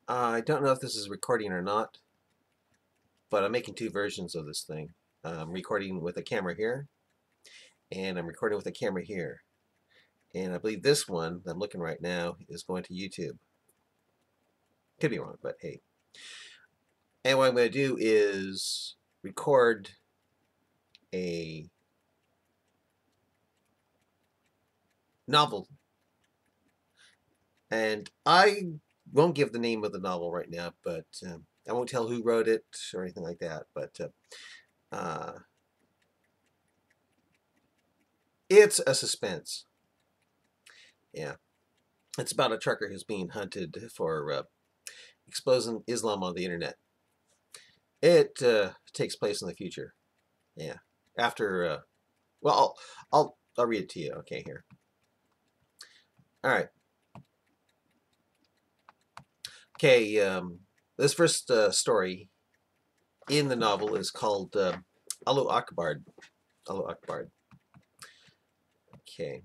I don't know if this is recording or not, but I'm making two versions of this thing. I'm recording with a camera here, and I'm recording with a camera here. And I believe this one that I'm looking right now is going to YouTube. Could be wrong, but hey. And what I'm going to do is record a novel. And I won't give the name of the novel right now, but I won't tell who wrote it or anything like that. But it's a suspense. Yeah. It's about a trucker who's being hunted for exposing Islam on the internet. It takes place in the future. Yeah. After, well, I'll read it to you. Okay, here. All right. Okay. This first story in the novel is called Alu Akbar. Alu Akbar. Okay.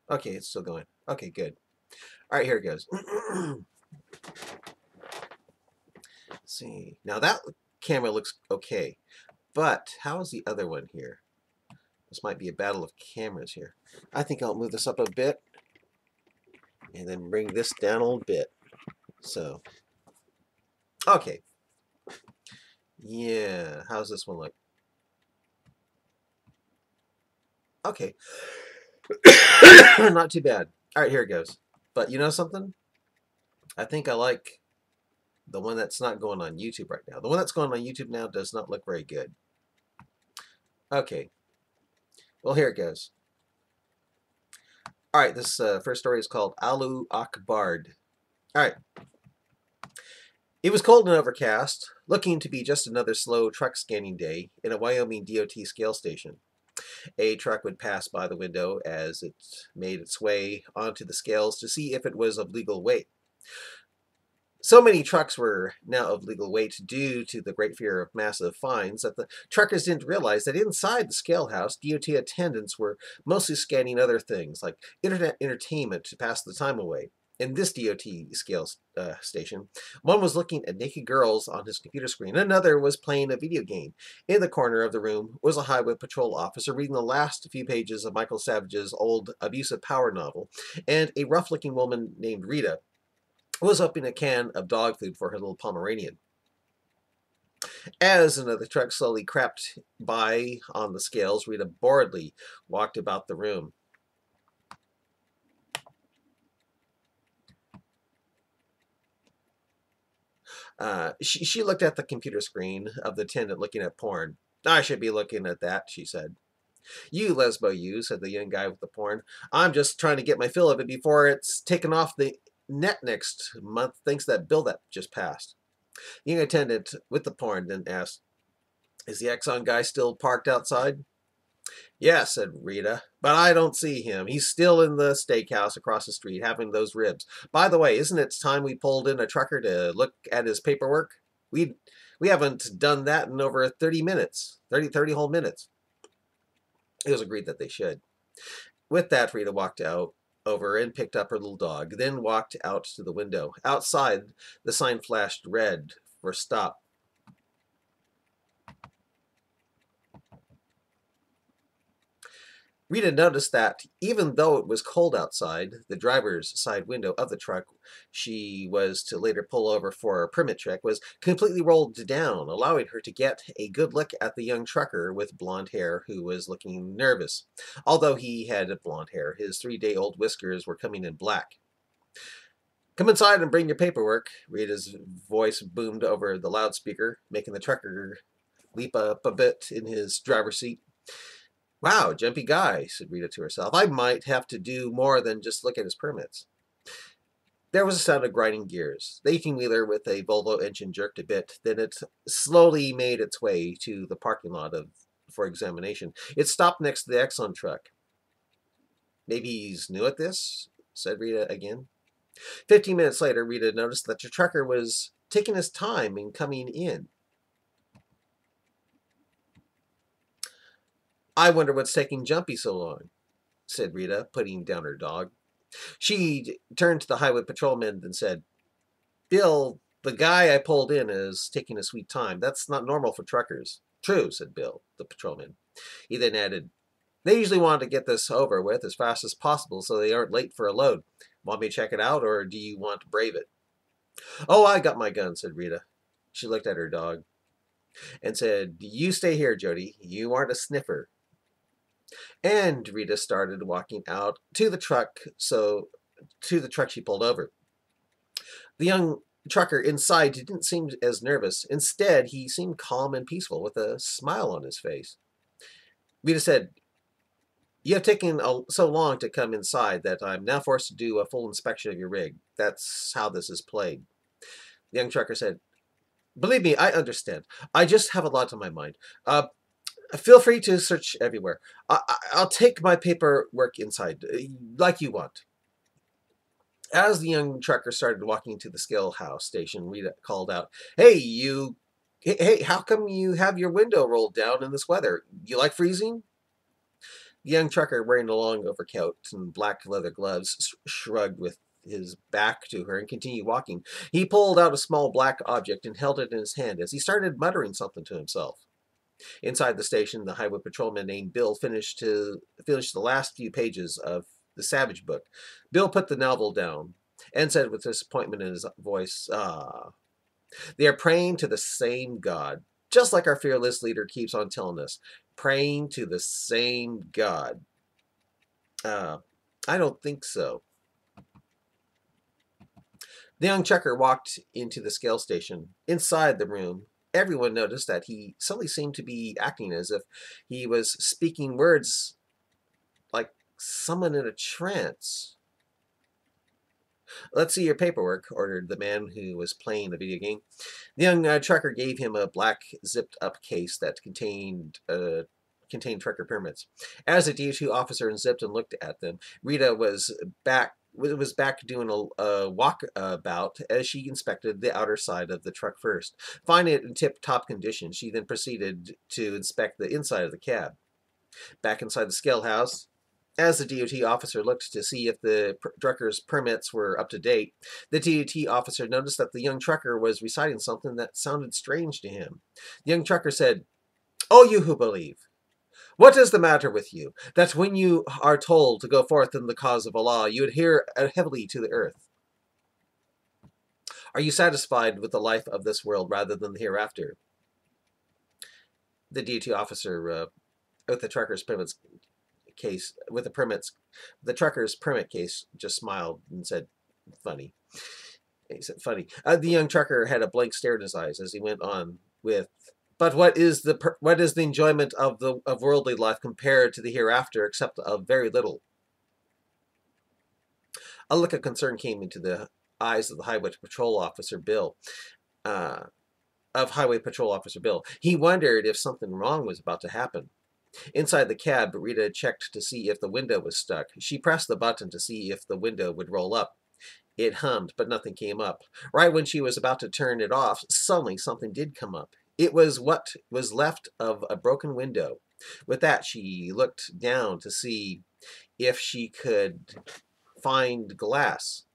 Okay, it's still going. Okay, good. All right, here it goes. Let's see. Now that camera looks okay, but how is the other one here? This might be a battle of cameras here. I think I'll move this up a bit and then bring this down a little bit. So, okay. Yeah, how's this one look? Okay. Not too bad. All right, here it goes. But you know something? I think I like the one that's not going on YouTube right now. The one that's going on YouTube now does not look very good. Okay. Well, here it goes. All right, this first story is called Alu Akbar. All right. It was cold and overcast, looking to be just another slow truck scanning day in a Wyoming DOT scale station. A truck would pass by the window as it made its way onto the scales to see if it was of legal weight. So many trucks were now of legal weight due to the great fear of massive fines that the truckers didn't realize that inside the scale house, DOT attendants were mostly scanning other things like internet entertainment to pass the time away. In this DOT scale station, one was looking at naked girls on his computer screen. Another was playing a video game. In the corner of the room was a highway patrol officer reading the last few pages of Michael Savage's old abusive power novel, and a rough-looking woman named Rita was opening a can of dog food for her little Pomeranian. As another truck slowly crept by on the scales, Rita boredly walked about the room. She looked at the computer screen of the attendant looking at porn. I should be looking at that, she said. You, lesbo, you, said the young guy with the porn. I'm just trying to get my fill of it before it's taken off the net next month, thanks to that bill that just passed. The young attendant with the porn then asked, is the Exxon guy still parked outside? Yes, said Rita, but I don't see him. He's still in the steakhouse across the street having those ribs. By the way, isn't it time we pulled in a trucker to look at his paperwork? We haven't done that in over 30 minutes, 30 whole minutes. It was agreed that they should. With that, Rita walked out over and picked up her little dog, then walked out to the window. Outside, the sign flashed red for stop. Rita noticed that even though it was cold outside, the driver's side window of the truck she was to later pull over for a permit check was completely rolled down, allowing her to get a good look at the young trucker with blonde hair who was looking nervous. Although he had blonde hair, his 3-day-old whiskers were coming in black. Come inside and bring your paperwork, Rita's voice boomed over the loudspeaker, making the trucker leap up a bit in his driver's seat. Wow, jumpy guy, said Rita to herself. I might have to do more than just look at his permits. There was a sound of grinding gears. The 18-wheeler with a Volvo engine jerked a bit, then it slowly made its way to the parking lot for examination. It stopped next to the Exxon truck. Maybe he's new at this, said Rita again. 15 minutes later, Rita noticed that the trucker was taking his time in coming in. I wonder what's taking Jumpy so long, said Rita, putting down her dog. She turned to the highway patrolman and said, Bill, the guy I pulled in is taking a sweet time. That's not normal for truckers. True, said Bill, the patrolman. He then added, they usually want to get this over with as fast as possible so they aren't late for a load. Want me to check it out, or do you want to brave it? Oh, I got my gun, said Rita. She looked at her dog and said, you stay here, Jody. You aren't a sniffer. And Rita started walking out to the truck she pulled over. The young trucker inside didn't seem as nervous. Instead, he seemed calm and peaceful with a smile on his face. Rita said, you have taken so long to come inside that I'm now forced to do a full inspection of your rig. That's how this is played. The young trucker said, believe me, I understand. I just have a lot on my mind. Feel free to search everywhere. I'll take my paperwork inside, like you want. As the young trucker started walking to the scale house station, Rita called out, Hey, how come you have your window rolled down in this weather? You like freezing? The young trucker, wearing a long overcoat and black leather gloves, shrugged with his back to her and continued walking. He pulled out a small black object and held it in his hand as he started muttering something to himself. Inside the station, the highway patrolman named Bill finished the last few pages of the Savage book. Bill put the novel down and said with disappointment in his voice, they are praying to the same God, just like our fearless leader keeps on telling us, praying to the same God. I don't think so. The young trucker walked into the scale station. Inside the room, everyone noticed that he suddenly seemed to be acting as if he was speaking words like someone in a trance. Let's see your paperwork, ordered the man who was playing the video game. The young trucker gave him a black zipped-up case that contained trucker permits. As the DOT officer unzipped and looked at them, Rita was back doing a walkabout as she inspected the outer side of the truck first. Finding it in tip-top condition, she then proceeded to inspect the inside of the cab. Back inside the scale house, as the DOT officer looked to see if the trucker's permits were up to date, the DOT officer noticed that the young trucker was reciting something that sounded strange to him. The young trucker said, "O you who believe, what is the matter with you, that when you are told to go forth in the cause of Allah, you adhere heavily to the earth? Are you satisfied with the life of this world rather than the hereafter?" The DOT officer, with the trucker's permits case, the trucker's permit case, just smiled and said, "Funny." He said, "Funny." The young trucker had a blank stare in his eyes as he went on with, "But what is the enjoyment of worldly life compared to the hereafter, except of very little?" A look of concern came into the eyes of Highway Patrol Officer Bill. He wondered if something wrong was about to happen. Inside the cab, Rita checked to see if the window was stuck. She pressed the button to see if the window would roll up. It hummed, but nothing came up. Right when she was about to turn it off, suddenly something did come up. It was what was left of a broken window. With that, she looked down to see if she could find glass.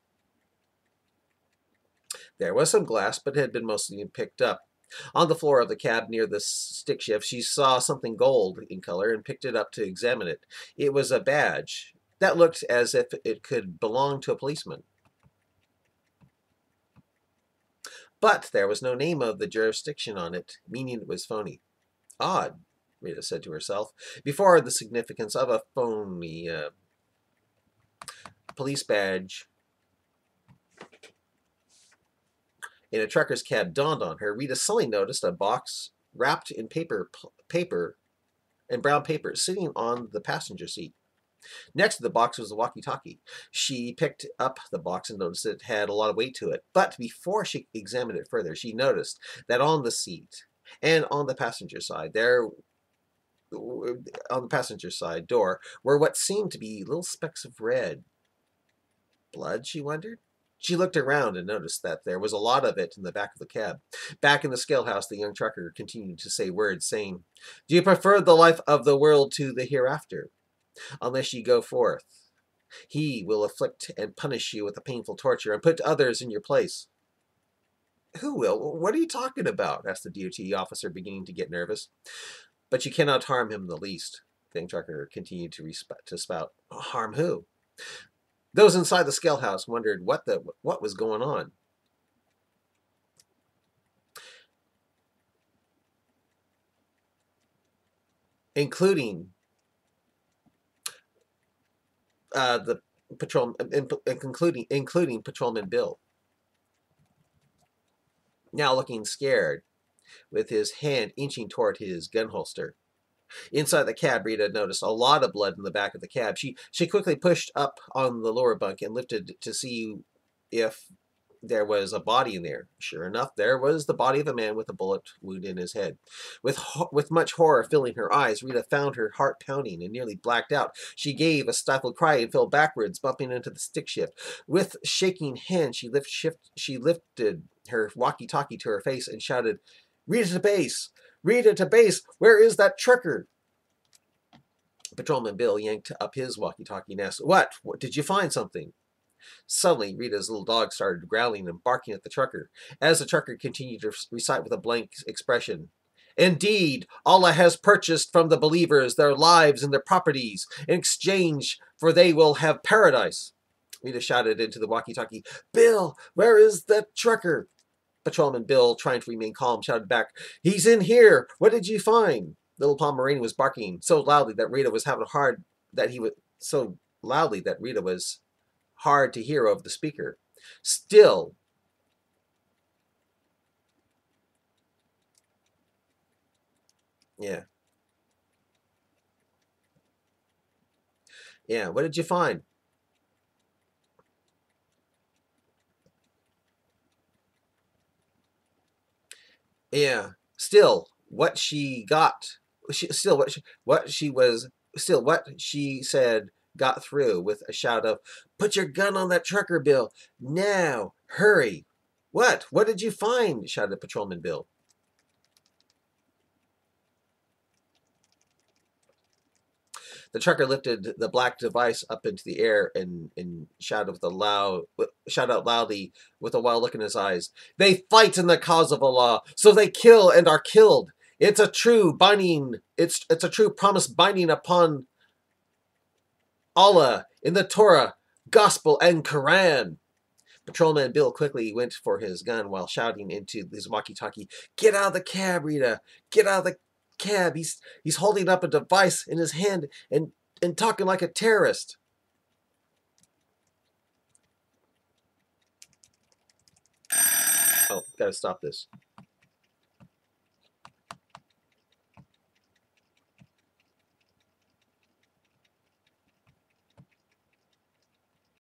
There was some glass, but it had been mostly picked up. On the floor of the cab near the stick shift, she saw something gold in color and picked it up to examine it. It was a badge that looked as if it could belong to a policeman. But there was no name of the jurisdiction on it, meaning it was phony. Odd, Rita said to herself, before the significance of a phony police badge in a trucker's cab dawned on her. Rita suddenly noticed a box wrapped in paper and brown paper sitting on the passenger seat. Next to the box was a walkie-talkie. She picked up the box and noticed it had a lot of weight to it. But before she examined it further, she noticed that on the seat and on the passenger side door were what seemed to be little specks of red. Blood, she wondered? She looked around and noticed that there was a lot of it in the back of the cab. Back in the scale house, the young trucker continued to say words, saying, "Do you prefer the life of the world to the hereafter? Unless ye go forth, he will afflict and punish you with a painful torture and put others in your place." "Who will? What are you talking about?" asked the DOT officer, beginning to get nervous. "But you cannot harm him in the least," the young trucker continued to spout. "Harm who?" Those inside the scale house wondered what was going on. Including the including Patrolman Bill, now looking scared, with his hand inching toward his gun holster. Inside the cab, Rita noticed a lot of blood in the back of the cab. She quickly pushed up on the lower bunk and lifted to see if there was a body in there. Sure enough, there was the body of a man with a bullet wound in his head. With much horror filling her eyes, Rita found her heart pounding and nearly blacked out. She gave a stifled cry and fell backwards, bumping into the stick shift. With shaking hands, she lifted her walkie-talkie to her face and shouted, "Rita to base! Rita to base! Where is that trucker?" Patrolman Bill yanked up his walkie-talkie and asked, What? Did you find something?" Suddenly, Rita's little dog started growling and barking at the trucker. As the trucker continued to recite with a blank expression, "Indeed, Allah has purchased from the believers their lives and their properties. In exchange for they will have paradise." Rita shouted into the walkie-talkie, "Bill, where is that trucker?" Patrolman Bill, trying to remain calm, shouted back, "He's in here. What did you find?" Little Pomeranian was barking so loudly that Rita was hard to hear over the speaker. Still, yeah. Yeah, what did you find? Yeah. Still, what she got, what she said got through with a shout of, "Put your gun on that trucker, Bill. Now, hurry." "What? What did you find?" shouted Patrolman Bill. The trucker lifted the black device up into the air and shouted out loudly with a wild look in his eyes. "They fight in the cause of Allah, so they kill and are killed. It's a true promise binding upon Allah in the Torah, Gospel, and Quran." Patrolman Bill quickly went for his gun while shouting into his walkie-talkie, "Get out of the cab, Rita! Get out of the cab! He's holding up a device in his hand and talking like a terrorist." Oh, gotta stop this.